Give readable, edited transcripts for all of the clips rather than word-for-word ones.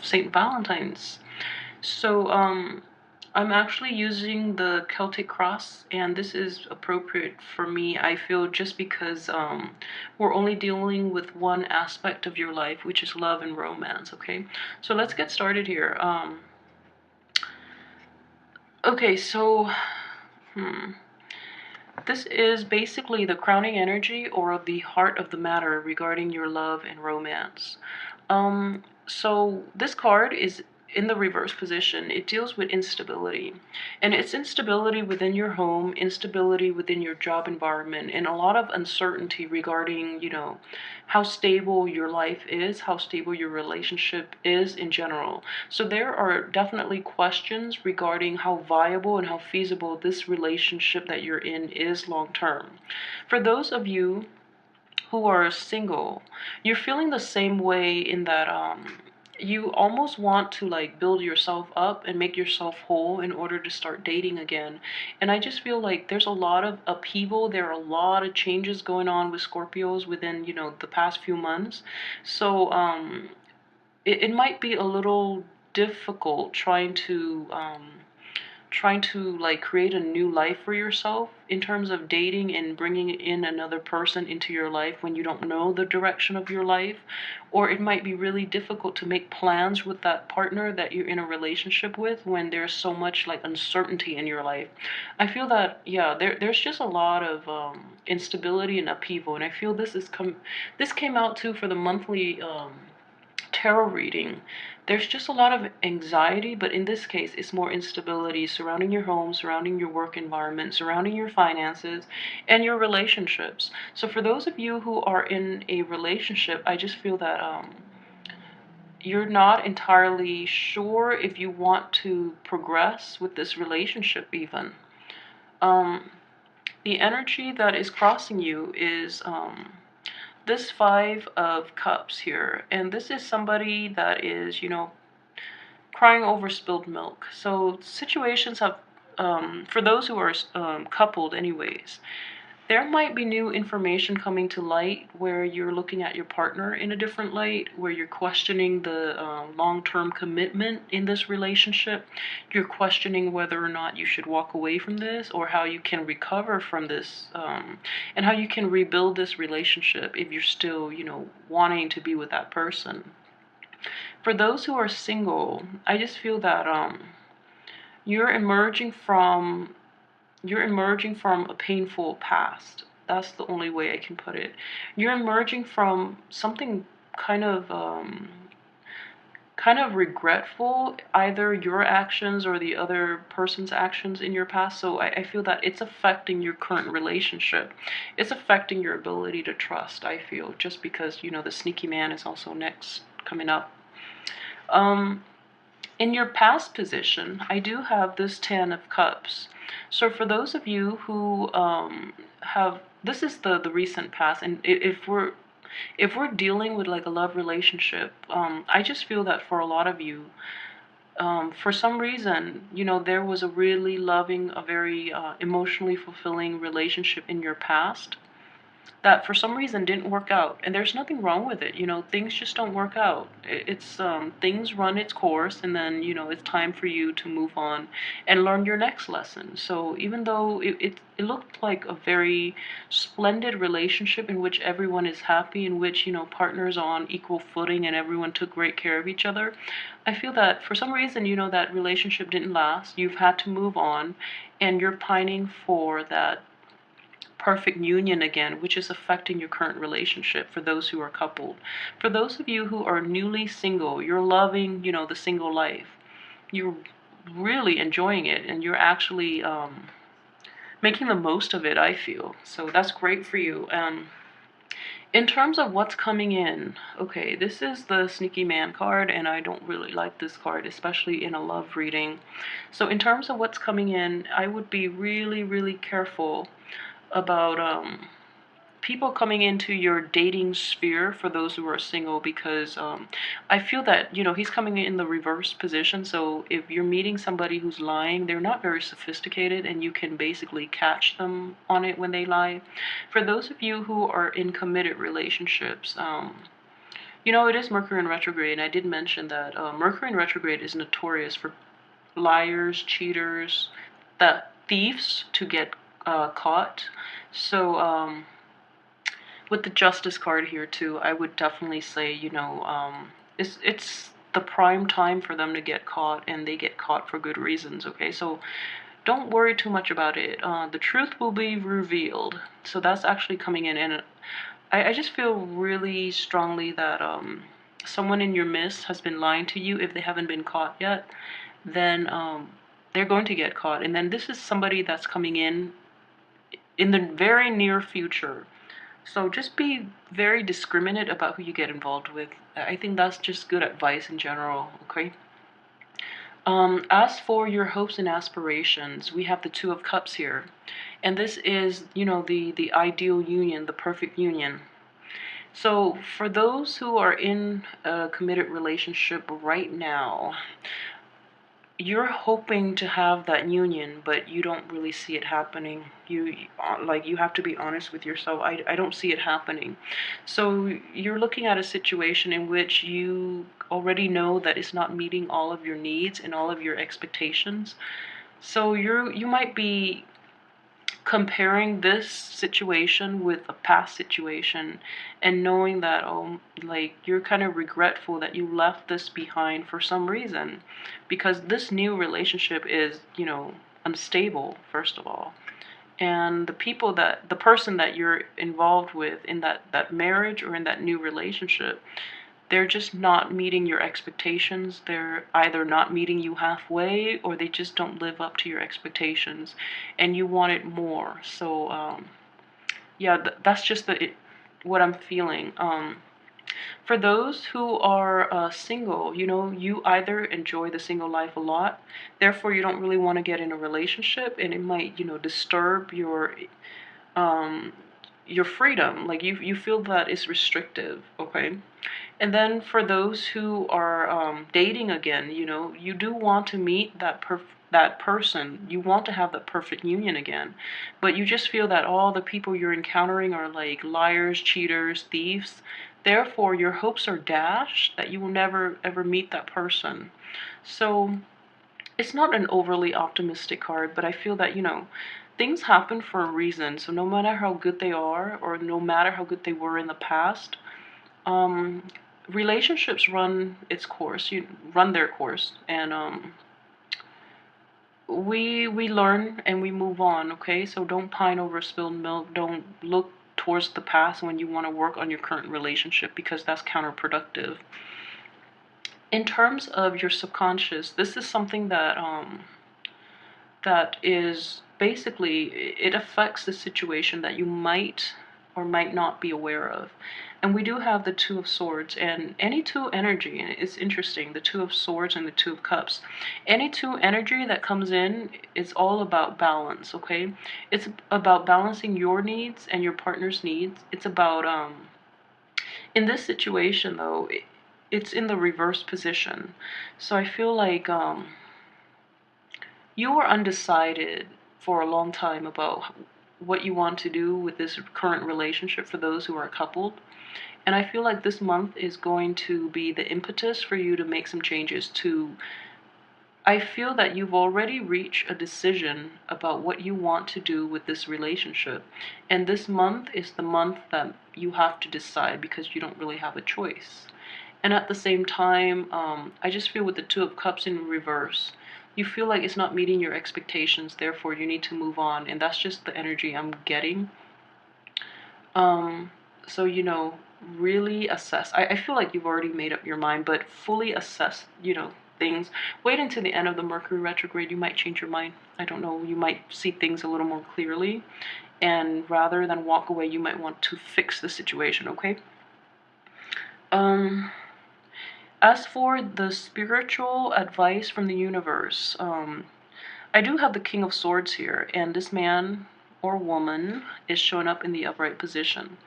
St. Valentine's. So I'm actually using the Celtic cross, and this is appropriate for me, I feel, just because we're only dealing with one aspect of your life, which is love and romance. Okay, so let's get started here. Okay, so this is basically the crowning energy or the heart of the matter regarding your love and romance. So this card is in the reverse position. It deals with instability, and it's instability within your home, instability within your job environment, and a lot of uncertainty regarding, how stable your life is, how stable your relationship is in general. So there are definitely questions regarding how viable and how feasible this relationship that you're in is long term. For those of you who are single, you're feeling the same way in that you almost want to like build yourself up and make yourself whole in order to start dating again. And I just feel like there's a lot of upheaval, there are a lot of changes going on with Scorpios within, the past few months. So it might be a little difficult trying to like create a new life for yourself in terms of dating and bringing in another person into your life when you don't know the direction of your life. Or it might be really difficult to make plans with that partner that you're in a relationship with when there's so much like uncertainty in your life. I feel that, yeah, there's just a lot of instability and upheaval, and I feel this came out too for the monthly tarot reading. There's just a lot of anxiety, but in this case, it's more instability surrounding your home, surrounding your work environment, surrounding your finances, and your relationships. So for those of you who are in a relationship, I just feel that you're not entirely sure if you want to progress with this relationship even. Um, the energy that is crossing you is this Five of Cups here, and this is somebody that is, crying over spilled milk. So situations have, for those who are coupled anyways, there might be new information coming to light where you're looking at your partner in a different light, where you're questioning the long-term commitment in this relationship. You're questioning whether or not you should walk away from this, or how you can recover from this, and how you can rebuild this relationship if you're still, wanting to be with that person. For those who are single, I just feel that you're emerging from you're emerging from a painful past. That's the only way I can put it. You're emerging from something kind of regretful, either your actions or the other person's actions in your past. So I feel that it's affecting your current relationship. It's affecting your ability to trust, I feel, just because, the sneaky man is also next coming up. Um, in your past position, I do have this Ten of Cups. So for those of you who have, this is the recent past, and if we're dealing with like a love relationship, I just feel that for a lot of you, for some reason, there was a really loving, a very emotionally fulfilling relationship in your past that for some reason didn't work out, and there's nothing wrong with it. Things just don't work out. It's things run its course, and then it's time for you to move on and learn your next lesson. So even though it looked like a very splendid relationship in which everyone is happy, in which partners are on equal footing and everyone took great care of each other, I feel that for some reason, that relationship didn't last. You've had to move on, and you're pining for that perfect union again, which is affecting your current relationship for those who are coupled. For those of you who are newly single, you're loving, the single life. You're really enjoying it, and you're actually making the most of it, I feel. So that's great for you. In terms of what's coming in, okay, this is the Sneaky Man card, and I don't really like this card, especially in a love reading. So in terms of what's coming in, I would be really, really careful about people coming into your dating sphere for those who are single, because I feel that he's coming in the reverse position. So if you're meeting somebody who's lying, they're not very sophisticated, and you can basically catch them on it when they lie. For those of you who are in committed relationships, You know, it is Mercury in retrograde, and I did mention that Mercury in retrograde is notorious for liars, cheaters, the thieves to get caught. So with the Justice card here too, I would definitely say, you know, it's the prime time for them to get caught, and they get caught for good reasons. Okay, so don't worry too much about it. The truth will be revealed. So that's actually coming in, and I just feel really strongly that someone in your midst has been lying to you. If they haven't been caught yet, then they're going to get caught. And then this is somebody that's coming in the very near future. So just be very discriminate about who you get involved with. I think that's just good advice in general, okay? As for your hopes and aspirations, we have the Two of Cups here. And this is, you know, the ideal union, the perfect union. So for those who are in a committed relationship right now, you're hoping to have that union, but you don't really see it happening. You have to be honest with yourself. I don't see it happening. So you're looking at a situation in which you already know that it's not meeting all of your needs and all of your expectations. So you might be comparing this situation with a past situation, and knowing that, oh, like, you're kind of regretful that you left this behind for some reason, because this new relationship is, you know, unstable, first of all. And the person that you're involved with in that marriage or in that new relationship, they're just not meeting your expectations. They're either not meeting you halfway, or they just don't live up to your expectations, and you want it more. So yeah, that's just what I'm feeling. For those who are single, you know, you either enjoy the single life a lot, therefore you don't really want to get in a relationship, and it might, you know, disturb um, your freedom. Like you feel that it's restrictive, okay? And then for those who are dating again, you know, you do want to meet that person. You want to have that perfect union again, but you just feel that all the people you're encountering are like liars, cheaters, thieves. Therefore, your hopes are dashed that you will never ever meet that person. So it's not an overly optimistic card, but I feel that, you know, things happen for a reason. So no matter how good they are, or no matter how good they were in the past, um, relationships run its course. You run their course, and we learn and we move on. Okay, so don't pine over spilled milk. Don't look towards the past when you want to work on your current relationship, because that's counterproductive. In terms of your subconscious, this is something that is basically, it affects the situation that you might or might not be aware of. And we do have the Two of Swords, and any two energy, and it's interesting, the Two of Swords and the Two of Cups. Any two energy that comes in is all about balance, okay? It's about balancing your needs and your partner's needs. It's about, in this situation though, it's in the reverse position. So I feel like, you were undecided for a long time about what you want to do with this current relationship, for those who are coupled. And I feel like this month is going to be the impetus for you to make some changes to. I feel that you've already reached a decision about what you want to do with this relationship. And this month is the month that you have to decide, because you don't really have a choice. And at the same time, I just feel with the Two of Cups in reverse, you feel like it's not meeting your expectations, therefore you need to move on. And that's just the energy I'm getting. So, you know, really assess. I feel like you've already made up your mind, but fully assess, you know, things. Wait until the end of the Mercury retrograde. You might change your mind. I don't know. You might see things a little more clearly. And rather than walk away, you might want to fix the situation, okay? As for the spiritual advice from the universe, I do have the King of Swords here, and this man or woman is showing up in the upright position.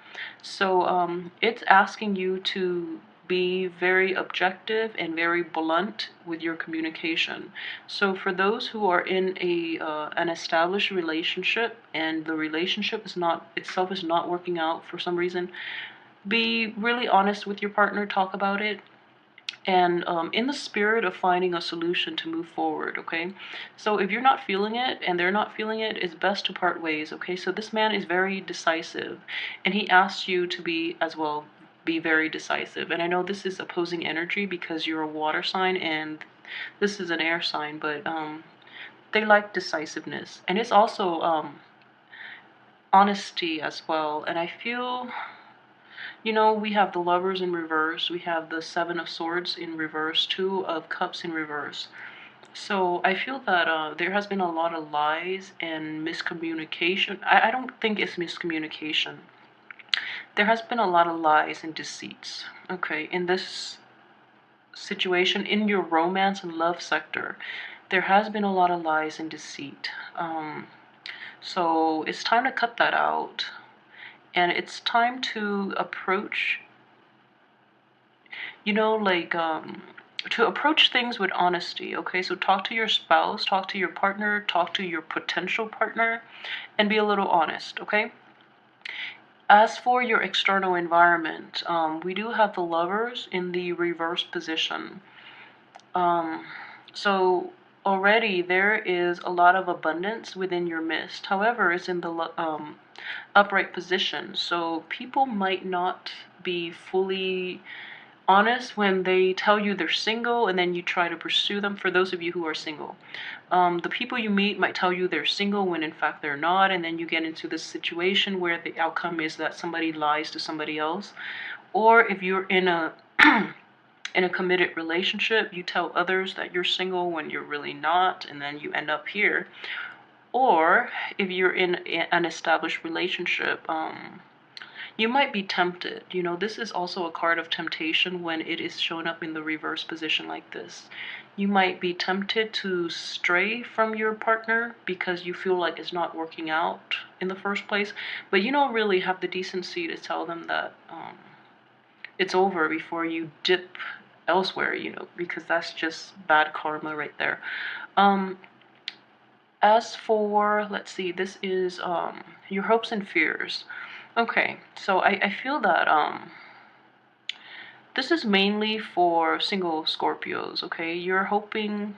So it's asking you to be very objective and very blunt with your communication. So for those who are in an established relationship, and the relationship is not itself is not working out for some reason, Be really honest with your partner, talk about it, and in the spirit of finding a solution to move forward, okay? So if you're not feeling it and they're not feeling it, it's best to part ways, okay? So this man is very decisive, and he asks you to be as well, be very decisive. And I know this is opposing energy because you're a water sign and this is an air sign, but they like decisiveness. And it's also honesty as well. And I feel, you know, we have the Lovers in reverse, we have the Seven of Swords in reverse, Two of Cups in reverse. So I feel that there has been a lot of lies and miscommunication. I don't think it's miscommunication. There has been a lot of lies and deceits, okay, in this situation, in your romance and love sector. There has been a lot of lies and deceit. So it's time to cut that out. And it's time to approach, you know, like, to approach things with honesty, okay? So talk to your spouse, talk to your partner, talk to your potential partner, and be a little honest, okay? As for your external environment, we do have the Lovers in the reverse position. Um, so already there is a lot of abundance within your midst. However, it's in the upright position. So people might not be fully honest when they tell you they're single and then you try to pursue them. For those of you who are single, the people you meet might tell you they're single when in fact they're not, and then you get into this situation where the outcome is that somebody lies to somebody else. Or if you're in a in a committed relationship, you tell others that you're single when you're really not, and then you end up here. Or if you're in an established relationship, you might be tempted. You know, this is also a card of temptation when it is shown up in the reverse position like this. You might be tempted to stray from your partner because you feel like it's not working out in the first place, but you don't really have the decency to tell them that it's over before you dip elsewhere, you know, because that's just bad karma right there. Um, as for, let's see, this is your hopes and fears. Okay, so I feel that this is mainly for single Scorpios, okay? You're hoping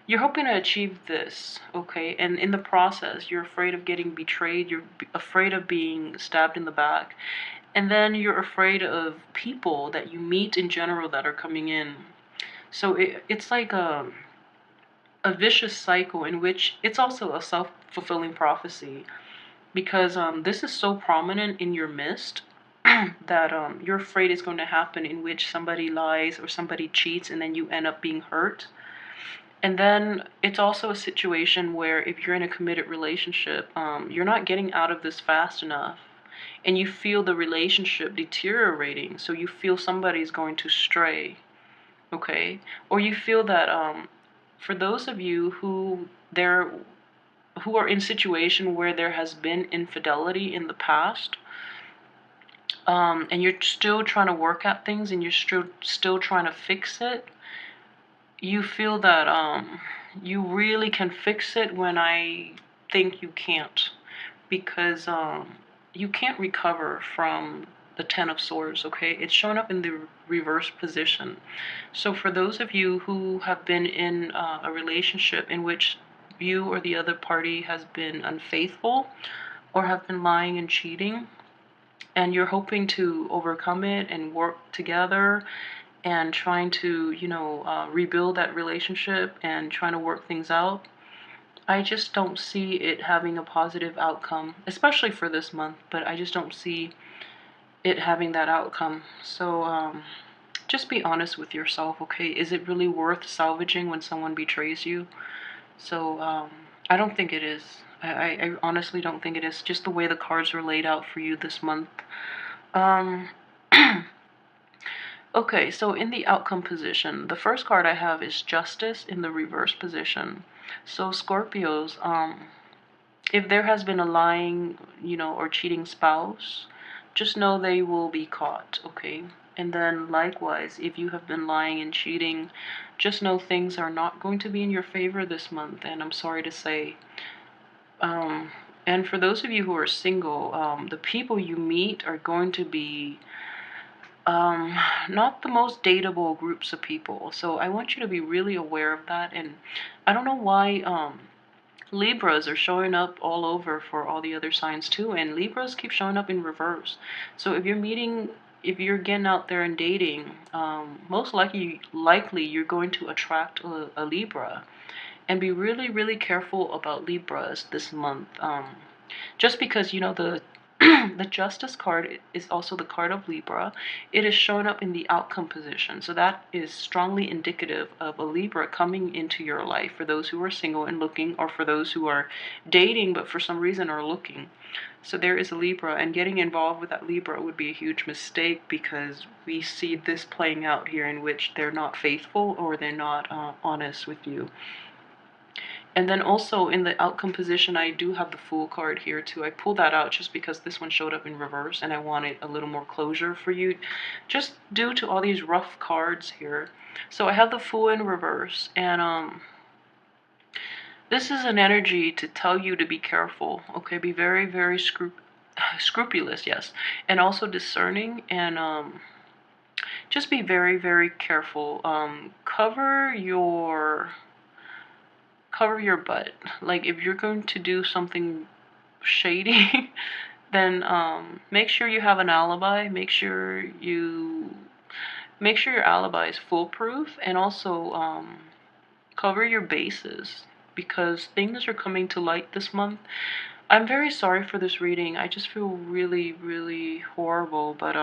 to achieve this, okay? And in the process, you're afraid of getting betrayed, you're afraid of being stabbed in the back, and then you're afraid of people that you meet in general that are coming in. So it's like a vicious cycle in which it's also a self-fulfilling prophecy, because this is so prominent in your midst that you're afraid it's going to happen, in which somebody lies or somebody cheats and then you end up being hurt. And then it's also a situation where if you're in a committed relationship, you're not getting out of this fast enough. And you feel the relationship deteriorating. So you feel somebody's going to stray, okay? Or you feel that for those of you who are in situation where there has been infidelity in the past, and you're still trying to work at things and you're still trying to fix it, you feel that you really can fix it when I think you can't, because you can't recover from the Ten of Swords, okay? It's shown up in the reverse position. So for those of you who have been in a relationship in which you or the other party has been unfaithful or have been lying and cheating, and you're hoping to overcome it and work together and trying to, you know, rebuild that relationship and trying to work things out, I just don't see it having a positive outcome, especially for this month, but I just don't see it having that outcome. So just be honest with yourself, okay? Is it really worth salvaging when someone betrays you? So I don't think it is. I honestly don't think it is, just the way the cards are laid out for you this month. Um, okay, so in the outcome position, the first card I have is Justice in the reverse position. So Scorpios, if there has been a lying, you know, or cheating spouse, just know they will be caught, okay? And then likewise, if you have been lying and cheating, just know things are not going to be in your favor this month. And I'm sorry to say, And for those of you who are single, the people you meet are going to be um, not the most dateable groups of people. So I want you to be really aware of that. And I don't know why Libras are showing up all over for all the other signs too, and Libras keep showing up in reverse. So if you're getting out there and dating, most likely you're going to attract a Libra, and be really, really careful about Libras this month. Just because, the the Justice card is also the card of Libra. It is showing up in the outcome position. So that is strongly indicative of a Libra coming into your life for those who are single and looking, or for those who are dating but for some reason are looking. So there is a Libra, and getting involved with that Libra would be a huge mistake, because we see this playing out here in which they're not faithful, or they're not honest with you. And then also in the outcome position, I do have the Fool card here too. I pulled that out just because this one showed up in reverse and I wanted a little more closure for you, just due to all these rough cards here. So I have the Fool in reverse, and this is an energy to tell you to be careful, okay? Be very, very scrupulous, yes, and also discerning, and just be very, very careful. Cover your butt. Like, if you're going to do something shady, then make sure you have an alibi. Make sure your alibi is foolproof, and also cover your bases, because things are coming to light this month. I'm very sorry for this reading. I just feel really, really horrible, but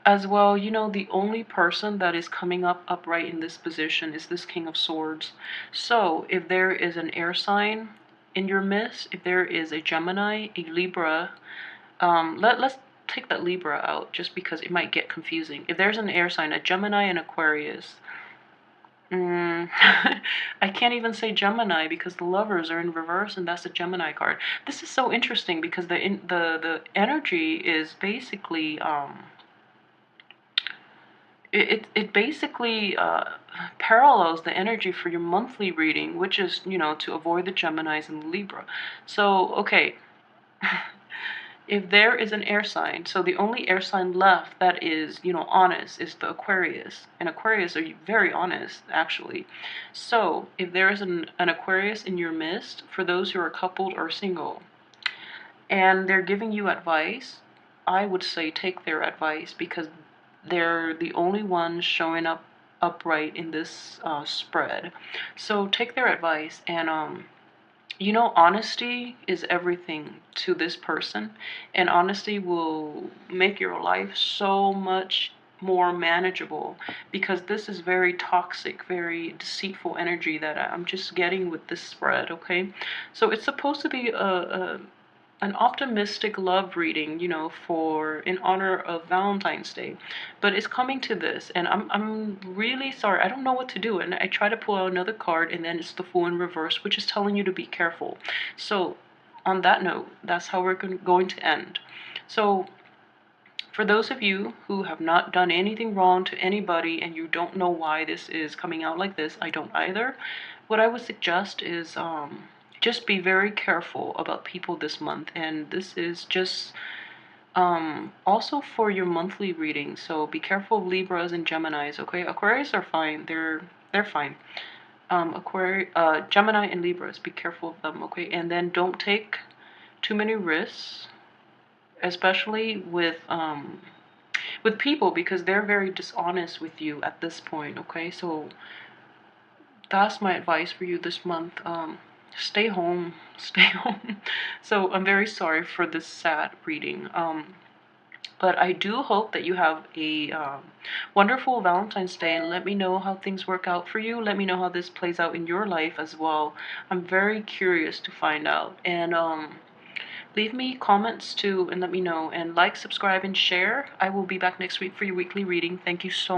as well, the only person that is coming up upright in this position is this King of Swords. So if there is an air sign in your midst, if there is a Gemini, a Libra, let's take that Libra out just because it might get confusing. If there's an air sign, a Gemini and Aquarius, I can't even say Gemini because the Lovers are in reverse, and that's a Gemini card. This is so interesting because the energy is basically it basically parallels the energy for your monthly reading, which is, to avoid the Geminis and the Libra. So, okay, if there is an air sign, so the only air sign left that is, honest is the Aquarius. And Aquarius are very honest, actually. So, if there is an Aquarius in your midst, for those who are coupled or single, and they're giving you advice, I would say take their advice, because they're the only ones showing up upright in this spread. So take their advice, and honesty is everything to this person, and honesty will make your life so much more manageable, because this is very toxic, very deceitful energy that I'm just getting with this spread, okay? So it's supposed to be an optimistic love reading, for in honor of Valentine's Day. But it's coming to this, and I'm really sorry. I don't know what to do. And I try to pull out another card, and then it's the Fool in reverse, which is telling you to be careful. So on that note, that's how we're going to end. So for those of you who have not done anything wrong to anybody and you don't know why this is coming out like this, I don't either. What I would suggest is just be very careful about people this month. And this is just also for your monthly reading. So be careful of Libras and Geminis, okay? Aquarius are fine. They're fine. Gemini and Libras, be careful of them, okay? And then don't take too many risks, especially with people, because they're very dishonest with you at this point, okay? So that's my advice for you this month. Stay home. Stay home. So I'm very sorry for this sad reading. But I do hope that you have a wonderful Valentine's Day, and let me know how things work out for you. Let me know how this plays out in your life as well. I'm very curious to find out. And leave me comments too, and let me know. And like, subscribe, and share. I will be back next week for your weekly reading. Thank you so much.